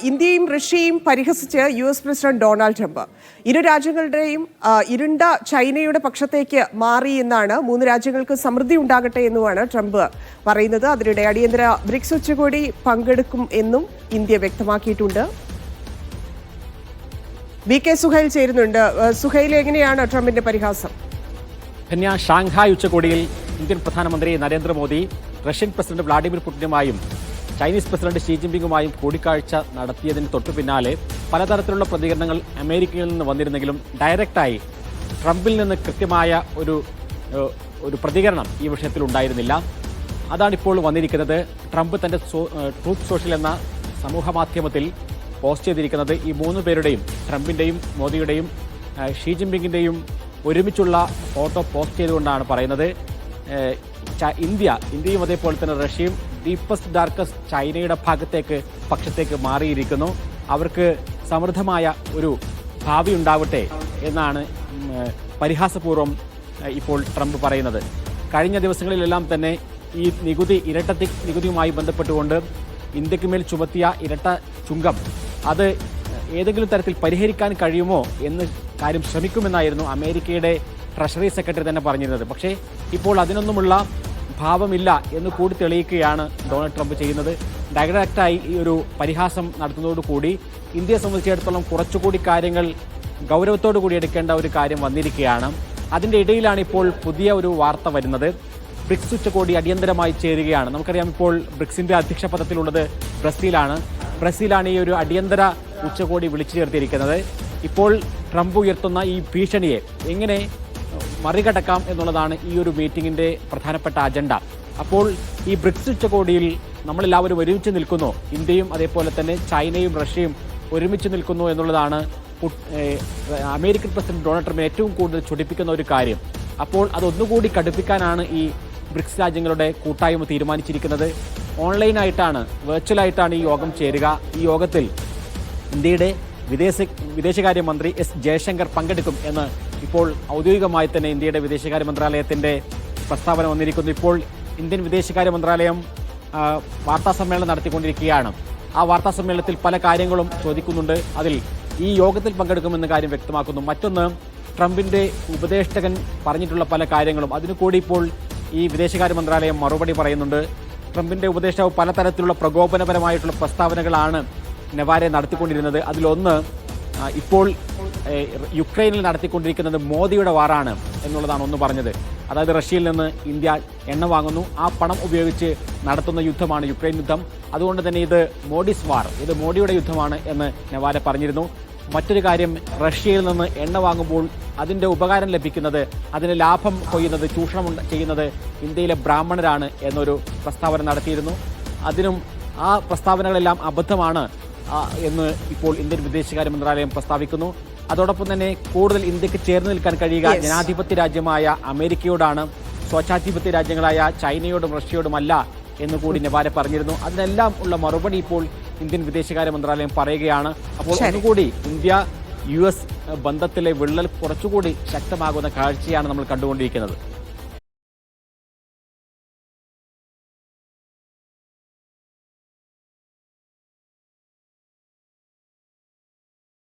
ഇന്ത്യയും റഷ്യയും പരിഹസിച്ച് US പ്രസിഡന്റ് ഡൊണാൾഡ് ട്രംപ്. ഇരു രാജ്യങ്ങളുടെയും ഇരുണ്ട ചൈനയുടെ പക്ഷത്തേക്ക് മാറി എന്നാണ്, മൂന്ന് രാജ്യങ്ങൾക്ക് സമൃദ്ധി ഉണ്ടാകട്ടെ എന്നുമാണ് ട്രംപ് പറയുന്നത്. അതിനിടെ അടിയന്തര ബ്രിക്സ് ഉച്ചകോടി പങ്കെടുക്കും എന്നും ഇന്ത്യ വ്യക്തമാക്കിയിട്ടുണ്ട്. VK സുഹൈൽ ചേരുന്നുണ്ട്. സുഹൈൽ, എങ്ങനെയാണ് ട്രംപിന്റെ പരിഹാസം? ഷാങ്ഹായ് ഉച്ചകോടിയിൽ ഇന്ത്യൻ പ്രധാനമന്ത്രി Narendra Modi Russian president Vladimir പുടിനുമായും Chinese president Xi ജിൻപിങ്ങുമായും കൂടിക്കാഴ്ച നടത്തിയതിന് തൊട്ടു പിന്നാലെ പലതരത്തിലുള്ള പ്രതികരണങ്ങൾ അമേരിക്കയിൽ നിന്ന് വന്നിരുന്നെങ്കിലും ഡയറക്റ്റായി ട്രംപിൽ നിന്ന് കൃത്യമായ ഒരു പ്രതികരണം ഈ വിഷയത്തിൽ ഉണ്ടായിരുന്നില്ല. അതാണിപ്പോൾ വന്നിരിക്കുന്നത്. ട്രംപ് തന്റെ ട്രൂത്ത് സോഷ്യൽ എന്ന സമൂഹ മാധ്യമത്തിൽ പോസ്റ്റ് ചെയ്തിരിക്കുന്നത് ഈ മൂന്ന് പേരുടെയും, ട്രംപിന്റെയും മോദിയുടെയും ഷീ ജിൻപിങ്ങിന്റെയും ഒരുമിച്ചുള്ള ഫോട്ടോ പോസ്റ്റ് ചെയ്തുകൊണ്ടാണ് പറയുന്നത് ഇന്ത്യയും അതേപോലെ തന്നെ റഷ്യയും ഡീപ്പസ്റ്റ് ഡാർക്കസ്റ്റ് ചൈനയുടെ പക്ഷത്തേക്ക് മാറിയിരിക്കുന്നു. അവർക്ക് സമൃദ്ധമായ ഒരു ഭാവി ഉണ്ടാവട്ടെ എന്നാണ് പരിഹാസപൂർവ്വം ഇപ്പോൾ ട്രംപ് പറയുന്നത്. കഴിഞ്ഞ ദിവസങ്ങളിലെല്ലാം തന്നെ ഈ ഇരട്ട നികുതിയുമായി ബന്ധപ്പെട്ടുകൊണ്ട് ഇന്ത്യക്ക് മേൽ ചുമത്തിയ ഇരട്ട ചുങ്കം അത് ഏതെങ്കിലും തരത്തിൽ പരിഹരിക്കാൻ കഴിയുമോ എന്ന കാര്യം ശ്രമിക്കുമെന്നായിരുന്നു അമേരിക്കയുടെ ട്രഷറി സെക്രട്ടറി തന്നെ പറഞ്ഞിരുന്നത്. പക്ഷേ ഇപ്പോൾ അതിനൊന്നുമുള്ള ഭാവമില്ല എന്ന് കൂടി തെളിയിക്കുകയാണ് ഡൊണാൾഡ് ട്രംപ് ചെയ്യുന്നത്. ഡയറക്റ്റായി ഈ ഒരു പരിഹാസം നടത്തുന്നതോടുകൂടി ഇന്ത്യയെ സംബന്ധിച്ചിടത്തോളം കുറച്ചുകൂടി കാര്യങ്ങൾ ഗൗരവത്തോടു കൂടി എടുക്കേണ്ട ഒരു കാര്യം വന്നിരിക്കുകയാണ്. അതിൻ്റെ ഇടയിലാണ് ഇപ്പോൾ പുതിയ ഒരു വാർത്ത വരുന്നത്. ബ്രിക്സ് ഉച്ചകോടി അടിയന്തരമായി ചേരുകയാണ്. നമുക്കറിയാം, ഇപ്പോൾ ബ്രിക്സിന്റെ അധ്യക്ഷ പദത്തിലുള്ളത് ബ്രസീലാണ് ഈ ഒരു അടിയന്തര ഉച്ചകോടി വിളിച്ചു ചേർത്തിരിക്കുന്നത്. ഇപ്പോൾ ട്രംപ് ഉയർത്തുന്ന ഈ ഭീഷണിയെ എങ്ങനെ മറികടക്കാം എന്നുള്ളതാണ് ഈ ഒരു മീറ്റിംഗിന്റെ പ്രധാനപ്പെട്ട അജണ്ട. അപ്പോൾ ഈ ബ്രിക്സ് ഉച്ചകോടിയിൽ നമ്മളെല്ലാവരും ഒരുമിച്ച് നിൽക്കുന്നു, ഇന്ത്യയും അതേപോലെ തന്നെ ചൈനയും റഷ്യയും ഒരുമിച്ച് നിൽക്കുന്നു എന്നുള്ളതാണ് അമേരിക്കൻ പ്രസിഡന്റ് ഡൊണാൾഡ് ട്രംപിനെ ഏറ്റവും കൂടുതൽ ചൊടിപ്പിക്കുന്ന ഒരു കാര്യം. അപ്പോൾ അതൊന്നുകൂടി കടുപ്പിക്കാനാണ് ഈ ബ്രിക്സ് രാജ്യങ്ങളുടെ കൂട്ടായ്മ തീരുമാനിച്ചിരിക്കുന്നത്. ഓൺലൈനായിട്ടാണ്, വെർച്വലായിട്ടാണ് ഈ യോഗം ചേരുക. ഈ യോഗത്തിൽ ഇന്ത്യയുടെ വിദേശകാര്യമന്ത്രി എസ് ജയശങ്കർ പങ്കെടുക്കും എന്ന് ഇപ്പോൾ ഔദ്യോഗികമായി തന്നെ ഇന്ത്യയുടെ വിദേശകാര്യ മന്ത്രാലയത്തിന്റെ പ്രസ്താവന വന്നിരിക്കുന്നു. ഇപ്പോൾ ഇന്ത്യൻ വിദേശകാര്യ മന്ത്രാലയം വാർത്താസമ്മേളനം നടത്തിക്കൊണ്ടിരിക്കുകയാണ്. ആ വാർത്താസമ്മേളനത്തിൽ പല കാര്യങ്ങളും ചോദിക്കുന്നുണ്ട്. അതിൽ ഈ യോഗത്തിൽ പങ്കെടുക്കുമെന്ന കാര്യം വ്യക്തമാക്കുന്നു. മറ്റൊന്ന്, ട്രംപിന്റെ ഉപദേഷ്ടകൻ പറഞ്ഞിട്ടുള്ള പല കാര്യങ്ങളും അതിനു കൂടി ഇപ്പോൾ ഈ വിദേശകാര്യ മന്ത്രാലയം മറുപടി പറയുന്നുണ്ട്. ട്രംപിന്റെ ഉപദേഷ്ടാവ് പലതരത്തിലുള്ള പ്രകോപനപരമായിട്ടുള്ള പ്രസ്താവനകളാണ് നെവാരെ നടത്തിക്കൊണ്ടിരുന്നത്. അതിലൊന്ന്, ഇപ്പോൾ യുക്രൈനിൽ നടത്തിക്കൊണ്ടിരിക്കുന്നത് മോദിയുടെ വാറാണ് എന്നുള്ളതാണ് ഒന്ന് പറഞ്ഞത്. അതായത് റഷ്യയിൽ നിന്ന് ഇന്ത്യ എണ്ണ വാങ്ങുന്നു, ആ പണം ഉപയോഗിച്ച് നടത്തുന്ന യുദ്ധമാണ് യുക്രൈൻ യുദ്ധം. അതുകൊണ്ട് തന്നെ ഇത് മോഡിസ് വാർ, ഇത് മോഡിയുടെ യുദ്ധമാണ് എന്ന് നെവാരെ പറഞ്ഞിരുന്നു. മറ്റൊരു കാര്യം, റഷ്യയിൽ നിന്ന് എണ്ണ വാങ്ങുമ്പോൾ അതിൻ്റെ ഉപകാരം ലഭിക്കുന്നത്, അതിന് ലാഭം കൊയ്യുന്നത്, ചൂഷണം ചെയ്യുന്നത് ഇന്ത്യയിലെ ബ്രാഹ്മണരാണ് എന്നൊരു പ്രസ്താവന നടത്തിയിരുന്നു. അതിനും ആ പ്രസ്താവനകളെല്ലാം അബദ്ധമാണ് എന്ന് ഇപ്പോൾ ഇന്ത്യൻ വിദേശകാര്യ മന്ത്രാലയം പ്രസ്താവിക്കുന്നു. അതോടൊപ്പം തന്നെ കൂടുതൽ ഇന്ത്യക്ക് ചേർന്ന് നിൽക്കാൻ കഴിയുക ജനാധിപത്യ രാജ്യമായ അമേരിക്കയോടാണ്, സ്വേച്ഛാധിപത്യ രാജ്യങ്ങളായ ചൈനയോടും റഷ്യയോടുമല്ല എന്നുകൂടി നെവാരെ പറഞ്ഞിരുന്നു. അതിനെല്ലാം ഉള്ള മറുപടി ഇപ്പോൾ ഇന്ത്യൻ വിദേശകാര്യ മന്ത്രാലയം പറയുകയാണ്. അപ്പോൾ ഒന്നുകൂടി ഇന്ത്യ US ബന്ധത്തിലെ വിള്ളൽ കുറച്ചുകൂടി ശക്തമാകുന്ന കാഴ്ചയാണ് നമ്മൾ കണ്ടുകൊണ്ടിരിക്കുന്നത്.